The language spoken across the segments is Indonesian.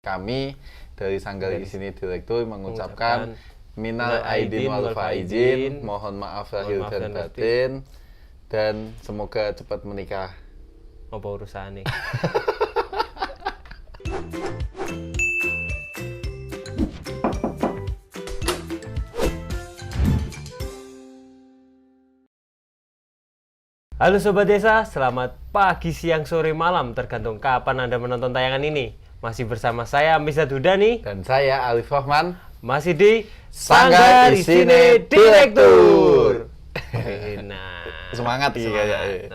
kami dari Sanggar Isini Direktur mengucapkan minal aidin wal faizin, mohon maaf lahir dan batin, dan semoga cepat menikah. Apa urusannya? Halo Sobat Desa, selamat pagi, siang, sore, malam, tergantung kapan Anda menonton tayangan ini. Masih bersama saya, Misdad Hudani. Dan saya, Alif Rahman. Masih di Sanggar Isini Direktur. Nah, Semangat sih kayaknya.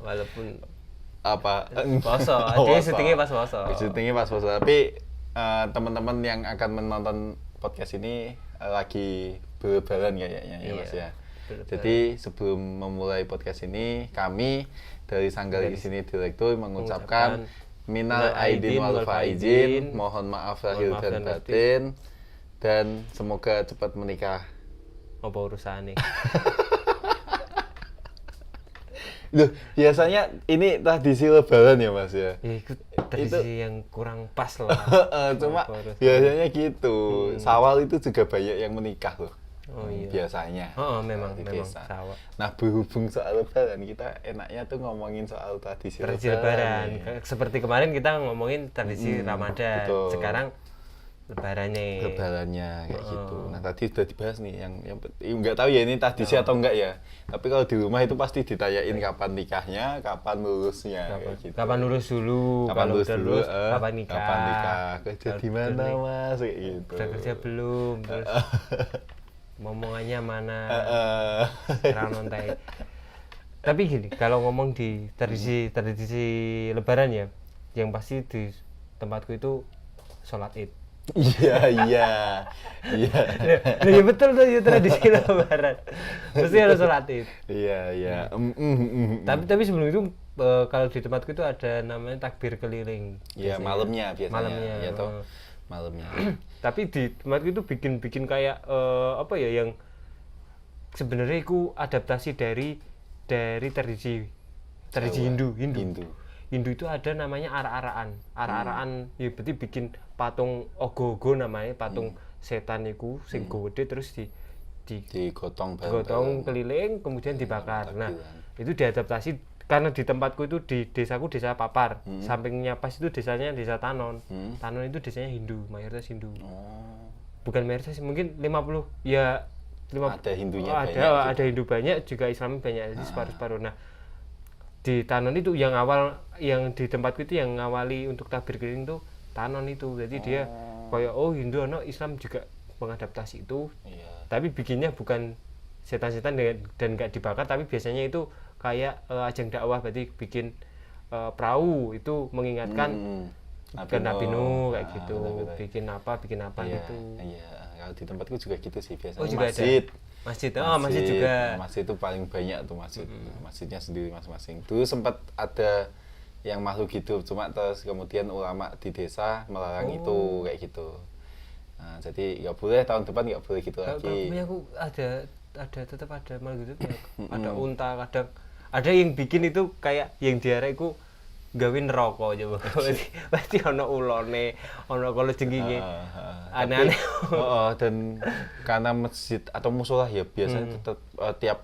Walaupun Apa? poso, dia syutingnya pas poso. Syutingnya pas poso, tapi teman-teman yang akan menonton podcast ini lagi berlebaran kayaknya ya Mas ya. Jadi sebelum memulai podcast ini, kami dari Sanggar Isini Direktur mengucapkan minal aidin wal faizin, mohon maaf lahir dan batin, dan semoga cepat menikah. Apa urusannya? Loh, biasanya ini tradisi lebaran ya Mas ya? Ya, itu tradisi yang kurang pas lah. Cuma biasanya gitu, Syawal itu juga banyak yang menikah loh. Oh iya. Biasanya. Memang desa. Syawal. Nah, berhubung soal lebaran, kita enaknya tuh ngomongin soal tradisi lebaran. Ya. Seperti kemarin kita ngomongin tradisi Ramadan. Betul. Sekarang lebarannya Kayak gitu. Nah, tadi sudah dibahas nih yang nggak tahu ya ini tradisi atau enggak ya. Tapi kalau di rumah itu pasti ditanyain kapan nikahnya, kapan lulusnya kayak gitu. Kapan lulus dulu? Kapan lulus dulu? Kapan nikah? Kapan nikah? Kerja di mana, Mas? Kayak gitu. Udah kerja belum? Terus ngomongannya mana? Ranontai. Tapi gini, kalau ngomong di tradisi lebaran ya, yang pasti di tempatku itu sholat Id. Iya. Ya betul tuh ya, tradisi lebaran. Mesti harus sholat Id. Iya. Tapi sebelum itu kalau di tempatku itu ada namanya takbir keliling. Iya, malamnya biasanya. Malamnya. Ya toh, malamnya. Tapi di tempatku itu bikin kayak apa ya, yang sebenarnya itu adaptasi dari tradisi Hindu itu ada namanya ara-araan ya, berarti bikin patung ogo-ogo namanya, patung setan itu sing gede terus digotong keliling kemudian dibakar. Nah, itu diadaptasi karena di tempatku itu, di desaku desa Papar, sampingnya pas itu desanya desa Tanon. Tanon itu desanya Hindu, mayoritas Hindu. Bukan mayoritas, mungkin 50 ya, ada Hindunya banyak. Ada Hindu banyak, juga Islam banyak, jadi separuh-separuh. Nah, di Tanon itu yang di tempatku itu yang ngawali untuk takbir keliling itu Tanon itu. Jadi dia kayak Hindu Islam juga mengadaptasi itu. Tapi bikinnya bukan setan-setan dan nggak dibakar, tapi biasanya itu kayak ajang dakwah, berarti bikin perahu itu mengingatkan ke Nabi Nuh kayak gitu. Bikin apa gitu. Iya, kalau di tempatku juga gitu sih biasanya. Juga masjid juga. Masjid itu paling banyak tuh masjidnya sendiri masing-masing. Dulu sempat ada yang makhluk hidup, cuma terus kemudian ulama di desa melarang itu kayak gitu. Nah, jadi nggak boleh, tahun depan nggak boleh gitu lagi. Tapi aku tetap ada makhluk hidup. Ada unta, kadang ada yang bikin itu kayak yang diarah itu gawin rokok coba. Pasti ono ulone, ono kalajengkinge. Aneh-aneh. Dan karena masjid atau musola ya biasanya tetap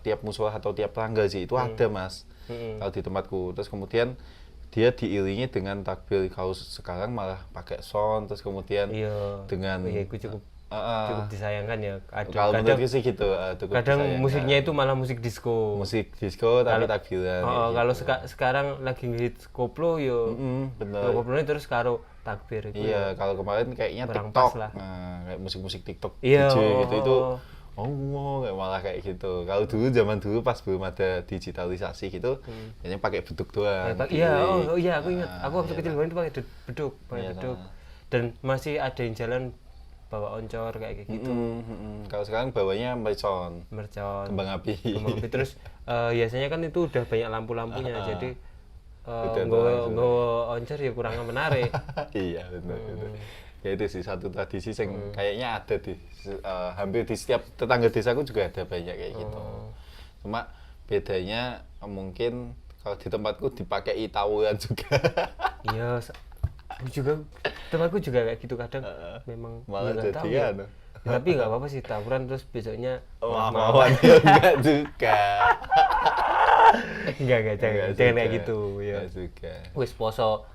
tiap musola atau tiap tanggal sih itu ada Mas. Kalau di tempatku, terus kemudian dia diiringi dengan takbir. Kalau sekarang malah pakai sound, terus kemudian dengan cukup disayangkan ya. Kalau menurutku sih gitu, kadang musiknya itu malah musik disco. Musik disco tapi takbiran. Kalau sekarang lagi ngehit koplo yo. Bener. Koplonya terus karo takbir itu. Iya, kalau kemarin kayaknya TikTok. Kayak musik-musik TikTok DJ gitu itu. Kayak malah kayak gitu. Kalau zaman dulu pas belum ada digitalisasi gitu, hanya pakai beduk doang. Iya, aku ingat. Aku waktu kecil itu pakai beduk. Dan masih ada yang jalan bawa oncor kayak gitu. Kalau sekarang bawanya mercon, kembang api. Terus biasanya kan itu udah banyak lampu-lampunya, jadi nggawa oncor ya kurang menarik. Iya, benar. Ya itu sih satu tradisi yang kayaknya ada di hampir di setiap tetangga desaku juga ada banyak kayak gitu. Cuma bedanya mungkin kalau di tempatku dipakai tawuran juga. Iya, Temanku juga kayak gitu kadang memang malah nggak tahu jadi ya. anu. Ya, tapi nggak apa-apa sih tawuran terus besoknya Maaf-maafan ya enggak juga. enggak jangan kayak gitu ya. Enggak juga. Wis poso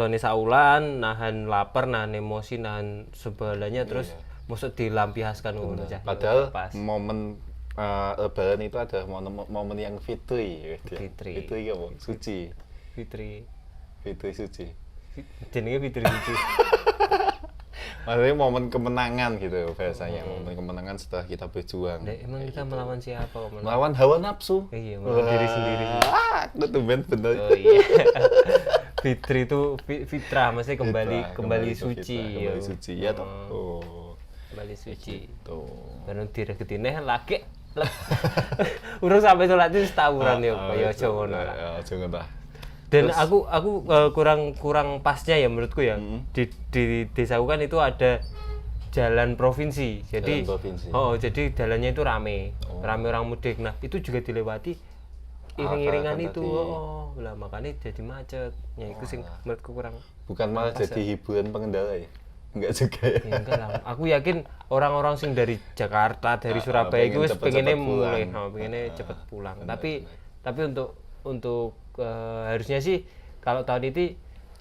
nih saulan, nahan lapar, nahan emosi, nahan sebalanya terus mosok dilampiaskan ngono cah. Padahal Pas. momen Lebaran itu adalah momen yang fitri. Fitri. Fitri apa? Suci. Fitri Suci. jenenge Fitri suci. Maksudnya momen kemenangan gitu bahasanya, momen kemenangan setelah kita berjuang. Nah, emang kita melawan siapa kok? Melawan hawa nafsu. Iya, melawan diri sendiri. Aku tuh bener. Oh iya. Fitri itu fitrah, maksudnya kembali suci. Kembali suci ya toh. Oh. Kembali suci. Tuh. Baru diregetine laki. Urung sampai sholat itu tawuran ya, ya aja ngono lah. Aja ngono. Dan aku kurang pasnya ya menurutku ya. Di desaku kan itu ada jalan provinsi. Jadi Jalan provinsi. jadi jalannya itu rame orang mudik. Nah, itu juga dilewati iring-iringan Kan itu. tadi. Lah makanya jadi macet. Ya itu sing menurutku kurang. Bukan malah jadi hiburan pengendara ya? Enggak juga ya? Ya enggak lah. Aku yakin orang-orang sing dari Jakarta, dari Surabaya itu wis pengennya mulai, pengennya cepet pulang. Tapi untuk harusnya sih kalau tahun ini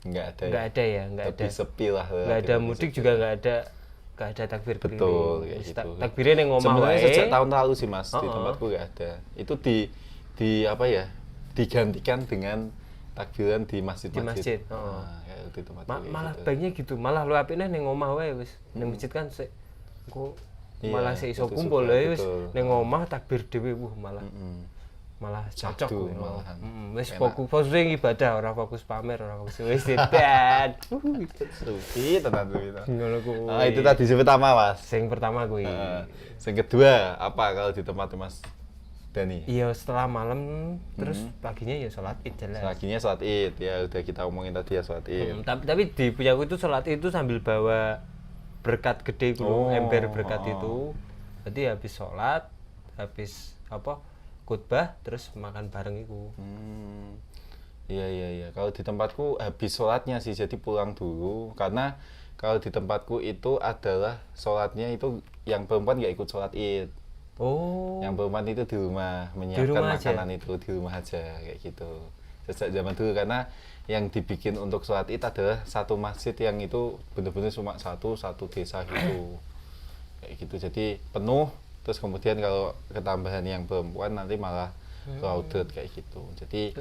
Enggak ada ya, enggak ada. Lebih sepi lah. Enggak ada mudik juga enggak ada takbir keliling. Betul, kayak gitu. Takbirnya ning omah sebenarnya wae. sejak tahun lalu sih Mas, di tempatku enggak ada. Itu di apa ya? Digantikan dengan takbiran di masjid-masjid. Di masjid, Nah, kayak di tempatku kayak Malah gitu. baiknya gitu. Malah lu apikne ning omah wae wis. Ning masjid kan engko Iya, malah sik iso itu kumpul suka, ya wis betul. ning omah takbir dhewe malah cocok. Syahdu malahan. Wis fokus ing ibadah, ora fokus pamer, ora fokus wis dan. Sufi tenan itu. Ngono kuwi. Itu tadi sing pertama Mas. Sing pertama kuwi. Sing kedua apa kalau di tempat Mas Dani? Iya, setelah malam terus paginya ya sholat Id jelas. Selanjutnya sholat Id ya udah kita omongin tadi ya sholat Id. Tapi di punyaku itu sholat Id itu sambil bawa berkat gede gitu, ember berkat itu. Jadi habis sholat, habis khutbah terus makan bareng itu. Iya. Kalau di tempatku habis sholatnya sih, jadi pulang dulu. Karena kalau di tempatku itu adalah sholatnya itu yang perempuan nggak ikut sholat Id. Oh. Yang perempuan itu di rumah menyiapkan rumah makanan itu di rumah aja kayak gitu. Sejak zaman dulu karena yang dibikin untuk sholat Id adalah satu masjid yang itu benar-benar cuma satu desa gitu. Kayak gitu. Jadi penuh. Terus kemudian kalau ketambahan yang perempuan nanti malah crowded kayak gitu. Jadi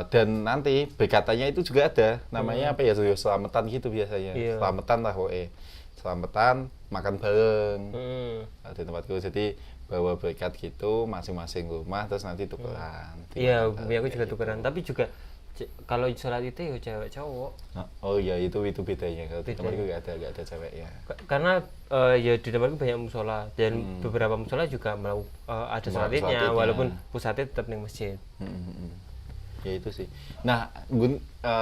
dan nanti berkatanya itu juga ada namanya apa ya, selamatan gitu biasanya. Selamatan lah selamatan makan bareng di tempatku. Jadi bawa berkat gitu masing-masing rumah terus nanti tukeran. Iya, aku juga tukeran. Tapi juga kalau sholat itu ya cewek cowok. Oh iya, itu bedanya. Kalau di tempatku nggak ada cewek ya. Karena ya di tempatku banyak musola dan beberapa musola juga ada sholat idnya walaupun pusatnya tetap di masjid. Ya itu sih. Nah,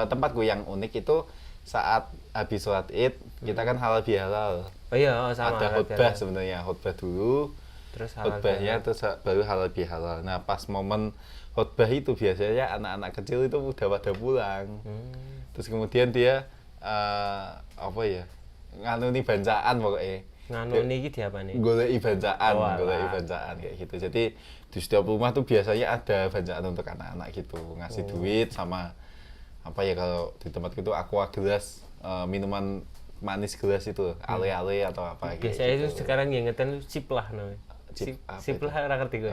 tempatku yang unik itu saat habis sholat Id kita kan halal bihalal. Oh iya, sama. Ada khutbah sebenarnya, khutbah dulu. Terus halal khutbahnya terus baru halal bihalal. Nah, pas momen khutbah itu biasanya anak-anak kecil itu udah pada pulang. Terus kemudian dia nganuni bacaan pokoknya. Nganuni iki diapane? Goleki bacaan kayak gitu. Jadi di setiap rumah tuh biasanya ada bacaan untuk anak-anak gitu, ngasih duit sama kalau di tempat itu aqua gelas, minuman manis gelas itu, ale-ale atau apa gitu. Biasanya itu sekarang yang ngeten sip lah namanya. Sip lah ora ngerti gue.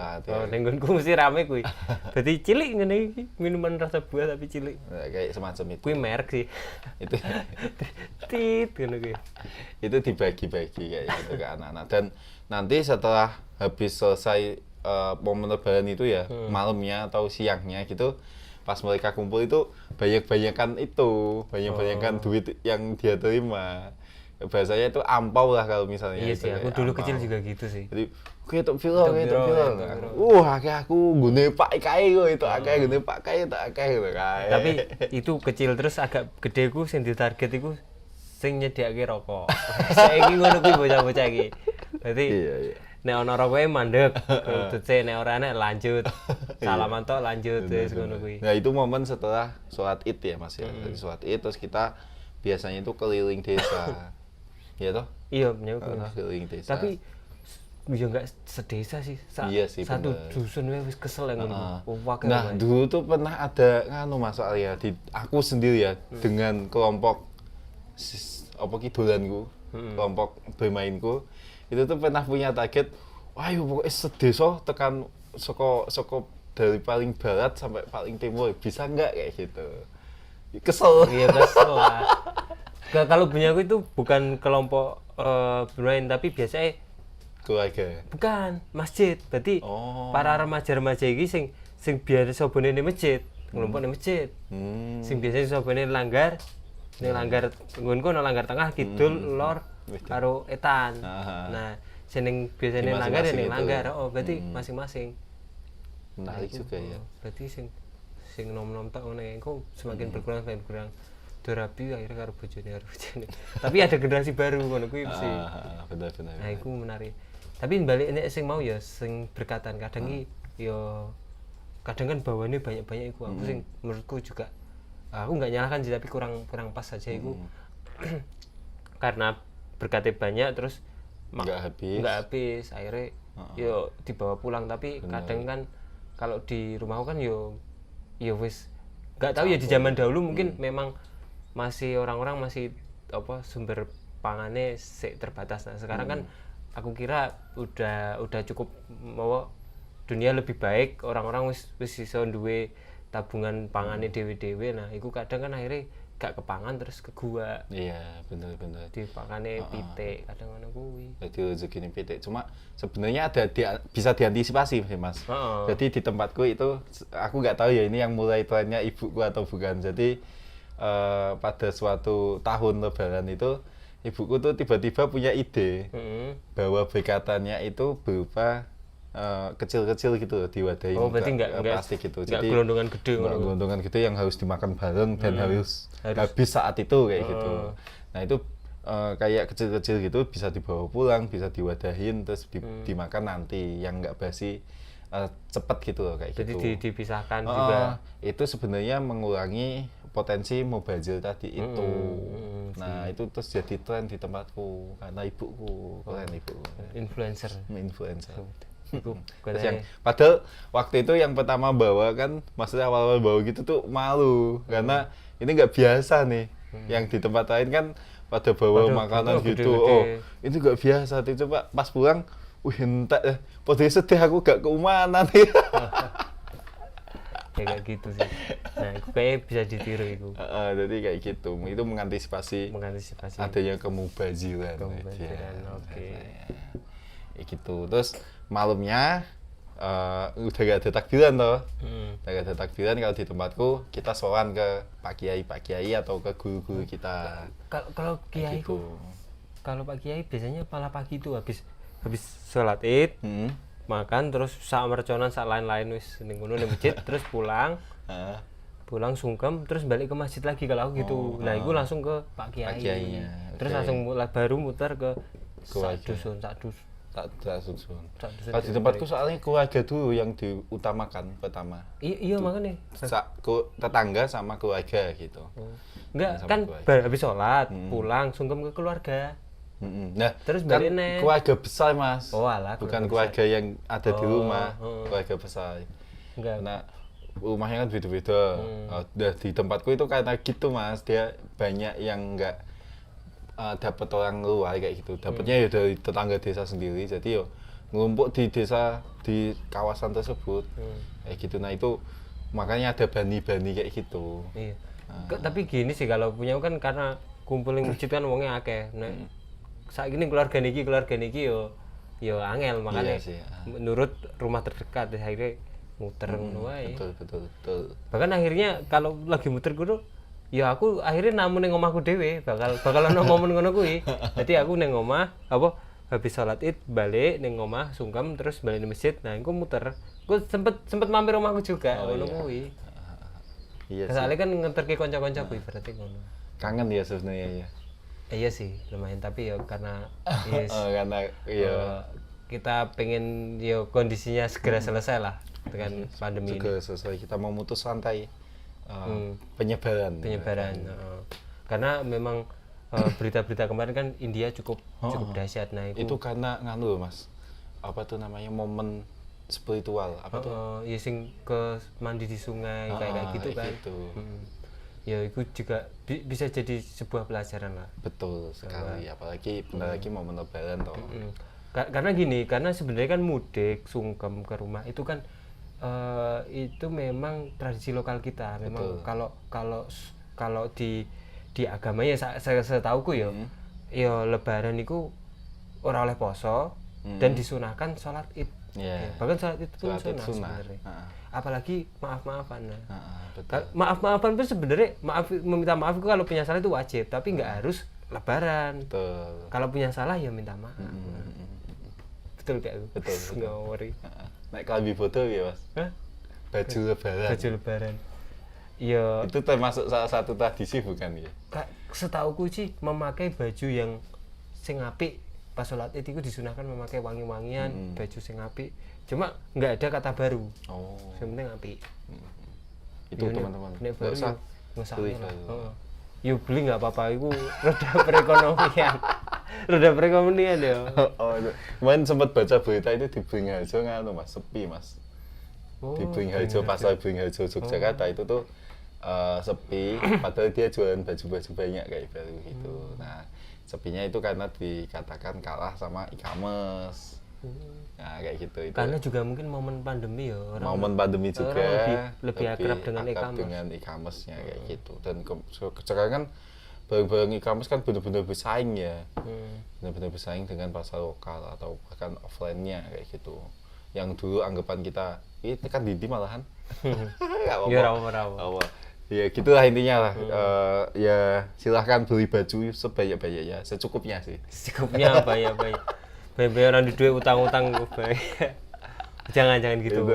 Ning nggonku mesti rame kuwi. Dadi cilik ngene iki, minuman rasa buah tapi cilik. Kayak semacam itu. Kuwi merek sih. Itu tit ngono kuwi. Itu dibagi-bagi kayak gitu ke anak-anak. Dan nanti setelah habis selesai momen lebaran itu ya, malamnya atau siangnya gitu, pas mereka kumpul itu banyak-banyakan duit yang dia terima. Bahasanya itu ampau lah kalau misalnya. Iya sih, aku dulu kecil juga gitu sih. Jadi ketok piro. Akeh aku gune Pak kae itu akeh gune Pak kae tak akeh gitu kae. Tapi itu kecil terus agak gede ku sing ditarget iku sing nyediake rokok. Saiki ngono kuwi bocah-bocah iki. Berarti nek ono rokoke mandek, tutut sik nek ora nek lanjut. Salaman tok lanjut wis ngono kuwi. Nah, itu momen setelah sholat Id ya, Mas ya. Jadi sholat Id terus kita biasanya itu keliling desa. Iya toh? Iya, nyewa Keliling desa. Tapi ya enggak sedesa sih. Iya sih, satu bener. dusun wis kesel yang ngono. Wake Nah, dulu tuh pernah ada nganu Mas soalnya di aku sendiri ya dengan kelompok apa ki dolanku, kelompok bermainku. Itu tuh pernah punya target, wah yo pokoknya sedesa tekan soko dari paling barat sampai paling timur bisa nggak kayak gitu. Kesel. Iya kesel lah. Kalau punya aku itu bukan kelompok bermain tapi biasanya Keluarga. bukan masjid. Berarti para remaja-remaja iki sing biasa sobone ning masjid, kelompok ning masjid. Sing biasa sobone langgar nggonku ono langgar tengah kidul lor karo etan. Nah, sing biasane langgar ya ning langgar. Oh, berarti masing-masing. Menarik juga ya. Berarti sing nom-nom tok ngene engko semakin berkurang. Dorabi akhirnya karo bojone. Tapi ada generasi baru ngono kuwi mesti. Benar. Nah, iku menarik. Tapi balik nek sing mau ya sing berkatan kadang iki ya kadang kan bawaannya banyak-banyak iku aku sing menurutku juga aku nggak nyalahkan sih tapi kurang pas saja iku. Karena berkatnya banyak terus nggak habis akhirnya yo dibawa pulang tapi kadang kan kalau di rumahku kan yo wis nggak tahu ya di zaman dahulu mungkin memang masih orang-orang masih apa sumber pangannya terbatas. Nah, sekarang kan aku kira udah cukup mau dunia lebih baik, orang-orang wis iso duwe tabungan pangannya dewe-dewe. Nah, iku kadang kan akhirnya gak kepangan terus ke gua. Iya, bener. Di pangane pitik kadang ngono kuwi. Jadi rezeki pitik. Cuma sebenarnya bisa diantisipasi sih, Mas. Jadi di tempatku itu aku nggak tahu ya ini yang mulai trennya ibuku atau bukan. Jadi pada suatu tahun lebaran itu ibuku tuh tiba-tiba punya ide bahwa bekatannya itu berupa kecil-kecil gitu diwadahin berarti enggak plastik gitu. Jadi gelondongan gede gelondongan gede yang harus dimakan bareng dan harus habis saat itu kayak gitu. Nah, itu kayak kecil-kecil gitu bisa dibawa pulang, bisa diwadahin terus dimakan nanti yang enggak basi cepet gitu loh kayak jadi gitu. Jadi dipisahkan juga. Itu sebenarnya mengurangi potensi mubazir tadi itu. Nah, itu terus jadi tren di tempatku karena ibuku, keren ibuku. Influencer. Itu terus yang padahal waktu itu yang pertama bawa kan maksudnya awal-awal bawa gitu tuh malu karena ini nggak biasa nih. Yang di tempat lain kan pada bawa makanan gitu. Itu nggak biasa. Tuh coba pas pulang, entek pada sedih aku gak keumanan nih. Kayak gitu sih. Nah, itu kayak bisa ditiru itu. Jadi kayak gitu. Itu mengantisipasi adanya kemubaziran. Oke. Gitu. Terus malamnya udah gak ada takbiran toh. Udah gak ada takbiran kalau di tempatku kita sowan ke Pak Kiai atau ke guru-guru kita. Kalau Kiai gitu. Kalau Pak Kiai biasanya pala pagi itu habis sholat Id. Makan terus sak merconan sak lain-lain wis ning ngono ning masjid terus pulang sungkem terus balik ke masjid lagi kalau aku gitu. Nah, itu langsung ke Pak Kiai. Terus langsung baru muter ke sak dusun. Kalau di tempatku soalnya keluarga dulu yang diutamakan pertama. Iya makanya. Tetangga sama keluarga gitu. Enggak kan habis sholat pulang sungkem ke keluarga. Nah, terus balik kan keluarga besar, Mas. Alah, bukan keluarga yang ada di rumah, keluarga besar. Enggak. Nah, rumahnya kan beda-beda. Di tempatku itu karena gitu, Mas. Dia banyak yang enggak dapat orang luar kayak gitu. Dapatnya ya dari tetangga desa sendiri. Jadi yo ngumpul di desa di kawasan tersebut. Kayak gitu. Nah, itu makanya ada bani-bani kayak gitu. Iya. Tapi gini sih kalau punya kan karena kumpulin masjid kan wongnya akeh. Nah, saat ini keluarga niki yo angel makanya menurut rumah terdekat akhirnya muter ngono wae. Betul. Bahkan akhirnya kalau lagi muter kudu ya aku akhirnya namun ning omahku dhewe bakal ono momen ngono kuwi. Jadi aku ning omah habis sholat Id balik ning omah sungkem terus balik ning masjid. Nah, aku muter. Aku sempet mampir omahku juga ngono kuwi. Iya. Soalnya kan ngeterke kanca-kancaku berarti ngono. Kangen ya sebenarnya ya. Iya sih lumayan tapi ya karena yes, karena iya kita pengen kondisinya segera selesai lah dengan pandemi ini. Juga selesai kita memutus rantai penyebaran. Karena memang berita-berita kemarin kan India cukup dahsyat. Nah itu karena nganu Mas, apa tuh namanya, momen spiritual apa tuh? Ya sing ke mandi di sungai kayak gitu kan. Gitu. Ya itu juga bisa jadi sebuah pelajaran lah. Betul sekali, apalagi bentar lagi momen lebaran toh. Karena gini, karena sebenarnya kan mudik sungkem ke rumah itu kan itu memang tradisi lokal kita. Memang kalau di agamanya saya tahuku ya lebaran itu ora oleh poso dan disunahkan sholat id. Bahkan sholat id pun sunah sebenarnya. Apalagi maaf-maafan. Maaf-maafan pun sebenarnya meminta maaf itu kalau punya salah itu wajib, tapi nggak harus lebaran. Kalau punya salah ya minta maaf. Betul kayak betul. Nggak worry. Naik klambi foto ya Mas. Baju lebaran. Iya. Itu termasuk salah satu tradisi bukan ya? Setauku sih memakai baju yang sing apik pas sholat id itu disunahkan memakai wangi-wangian, baju sing apik. Cuma nggak ada kata baru. Yang penting apik. Itu teman-teman. Nek baru nggak usah lah. Yuk beli nggak apa-apa, itu roda perekonomian ya. Kemarin sempat baca berita itu di Beringharjo nganu Mas, sepi Mas. Di Beringharjo, pasar Beringharjo Yogyakarta itu tuh sepi, padahal dia jualan baju-baju banyak kayak baru gitu. Nah, sepinya itu karena dikatakan kalah sama e-commerce. Nah, kayak gitu. Itu karena juga mungkin momen pandemi ya. Momen pandemi juga lebih akrab dengan e-commerce-nya kayak gitu. Dan sekarang kan barang-barang e-commerce kan benar-benar bersaing ya. Benar-benar bersaing dengan pasar lokal atau bahkan offline-nya kayak gitu. Yang dulu anggapan kita ini kan Didi malahan. Ya rawa. Ya gitulah intinya lah. Ya silahkan beli baju sebanyak-banyaknya, secukupnya sih. Secukupnya banyak-banyak. Bayaran di duit utang-utang jangan gitu.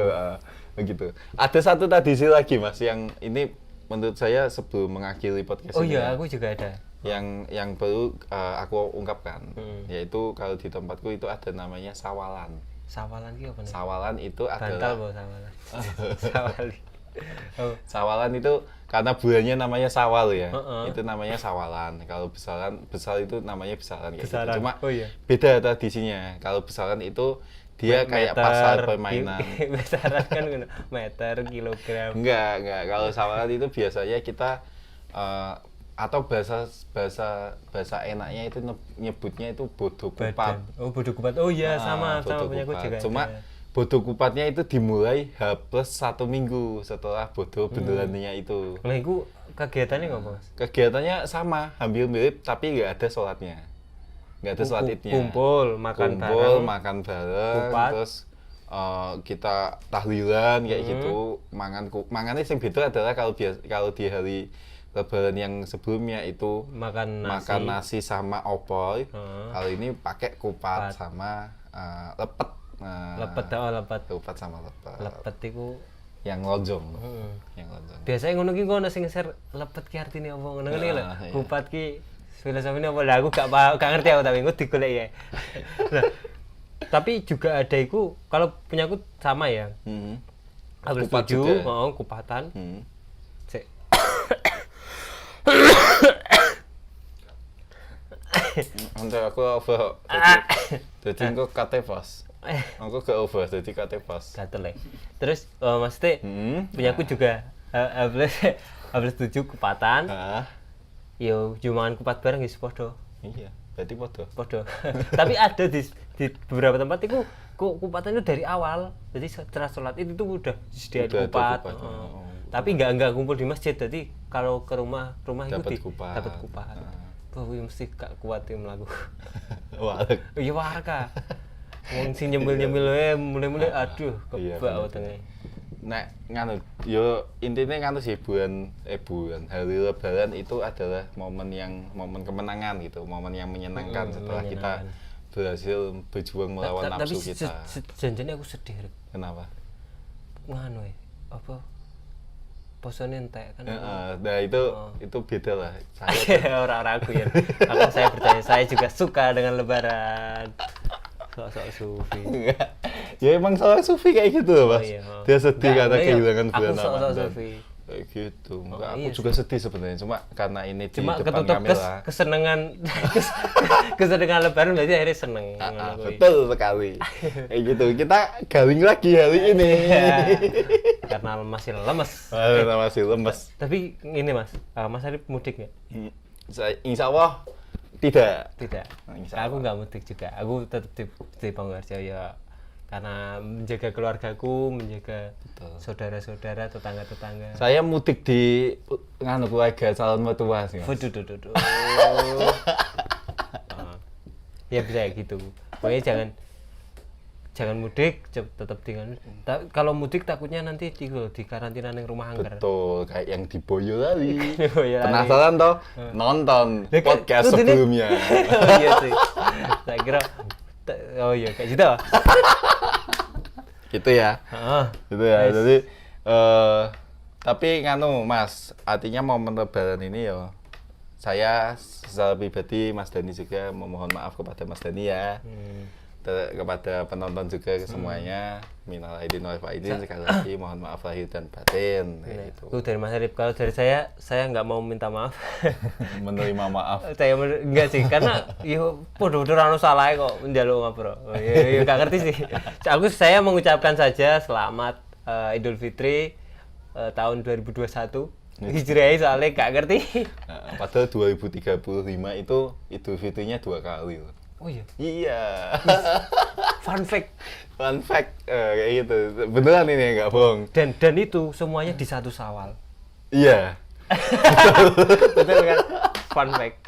Begitu. Ada satu tradisi lagi Mas yang ini menurut saya sebelum mengakhiri podcast ini. Iya, aku juga ada. Yang perlu aku ungkapkan, yaitu kalau di tempatku itu ada namanya sawalan. Sawalan itu apa nih? Sawalan itu adalah bantal bawa sawalan. Sawali. Sawalan itu karena bulannya namanya Sawal ya. Itu namanya sawalan. Kalau besar itu namanya besaran kayak gitu. Cuma beda tradisinya. Kalau besaran itu dia kayak pasar permainan. Besaran kan meter, kilogram. Enggak. Kalau sawalan itu biasanya kita atau bahasa enaknya itu nyebutnya itu bodo kupat. Bodo kupat. Oh iya, sama punya aku juga. Cuma bodo kupatnya itu dimulai H+1 minggu setelah bodo benerannya itu. Lah itu kegiatannya nggak Mas? Kegiatannya sama, hampir mirip tapi nggak ada sholatnya. Nggak ada sholat idnya. Kumpul, makan bareng, terus kita tahlilan kayak gitu. Mangannya yang beda adalah kalau di hari Lebaran yang sebelumnya itu makan nasi sama opor. Kali ini pakai kupat sama lepet. Kupat sama lepet. Lepet itu yang lonjong. Yang lonjong. Biasanya ngono ki kok sing share lepet ki artine apa ngono ngene lho. Kupat ki filosofine apa lah aku gak ngerti aku tapi engko digolek ya. Nah, tapi juga ada iku kalau punya aku sama ya. Habis tujuh, kupatan. Nanti aku over. Jadi aku kate pas. Aku ke over, jadi kate pas. Gatel ya. Terus maksudnya punya aku juga habis 7 kupatan. Yo jumaan kupat bareng wis podo. Iya, berarti podo. Tapi ada di beberapa tempat itu kupatan itu dari awal. Jadi setelah sholat itu tuh udah disediakan kupat. Tapi nggak kumpul di masjid. Jadi kalau ke rumah itu dapat kupat. Wih mesti gak kuat yang melaku. Warek. Iya warga. Wong sing nyemil-nyemil mulai aduh kebak wetenge. Nek nganu yo intine nganu sih bulan hari Lebaran itu adalah momen kemenangan gitu, momen yang menyenangkan setelah kita berhasil berjuang melawan nafsu kita. Tapi janjane aku sedih. Kenapa? Nganu apa? Posone entek kan. Nah itu beda lah. Orang-orang aku ya. Saya percaya saya juga suka dengan Lebaran. sok-sok sufi. Enggak. Ya emang seorang sufi kayak gitu loh, Mas. Oh, iya. Dia sedih Enggak, karena enggak, kehilangan aku bulan sok-sok Ramadan. sufi. Kayak gitu. Enggak, aku iya juga sedih sebenarnya. Cuma karena ini di Cuma depan ketutup kamera. kesenangan kesenangan lebaran berarti akhirnya seneng. ngono kuwi. Betul sekali. Kayak gitu. Kita galing lagi hari ini. Iya. Karena masih lemes. Masih lemes. Tapi ini Mas, Mas Arif mudik nggak? Insya Allah tidak. Tidak. Insya Aku nggak mudik juga. Aku tetap di Panggarjo ya karena menjaga keluargaku, menjaga saudara-saudara, tetangga-tetangga. Saya mudik di nganu keluarga calon mertua sih, Mas. Waduh, duh, duh, duh. Ya bisa kayak gitu. Pokoknya jangan mudik, tetap dengan. Kalau mudik takutnya nanti di karantina di rumah angker. Betul, kayak yang di Boyolali. Boyolali. Penasaran toh? Nonton Ya, kan, podcast itu sebelumnya. Oh iya sih. Saya kira oh iya kayak gitu. Gitu ya. Heeh. Gitu ya. Nice. Jadi tapi nganu Mas, artinya momen lebaran ini ya saya secara pribadi Mas Dani juga memohon maaf kepada Mas Dani ya. Kepada penonton juga semuanya, minal aidin wal faizin, sekali lagi mohon maaf lahir dan batin kayak gitu. Itu dari Mas Arif. Kalau dari saya nggak mau minta maaf. Menerima maaf. Saya enggak sih, karena yo podo-podo ora ono salahe kok njaluk ngobrol. Ya enggak ngerti sih. Saya mengucapkan saja selamat Idul Fitri tahun 2021. Hijriah soalnya enggak ngerti. Nah, padahal 2035 itu Idul Fitrinya 2 kali loh. Oh iya. Iya. Fun fact. Fun fact kayak gitu. Beneran ini nggak bohong. Dan itu semuanya di 1 Syawal. Iya. Betul kan? Fun fact.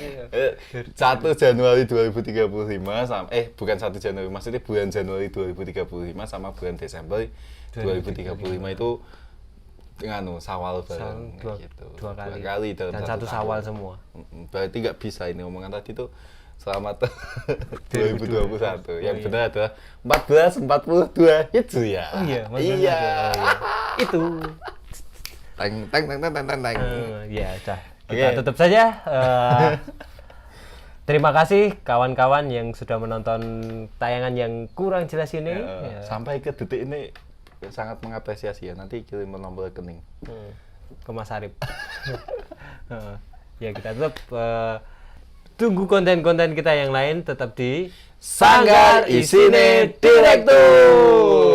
Iya. 1 Januari 2035 sama bukan 1 Januari, maksudnya bulan Januari 2035 sama bulan Desember 2035 itu nganu Syawal bareng gitu. Dua kali. 2 kali dalam Dan 1 satu Syawal tahun. semua. Berarti nggak bisa ini omongan tadi tuh selamat 2021. Yang benar adalah 1442 itu ya. Oh iya, iya. Itu. Teng teng teng teng teng teng. Ya, dah. Kita tutup saja. Terima kasih kawan-kawan yang sudah menonton tayangan yang kurang jelas ini. Sampai ke detik ini sangat mengapresiasi ya. Nanti kirim nomor rekening Ke Mas Arif. Ya kita tetap tunggu konten-konten kita yang lain tetap di Sanggar Isine Direktur.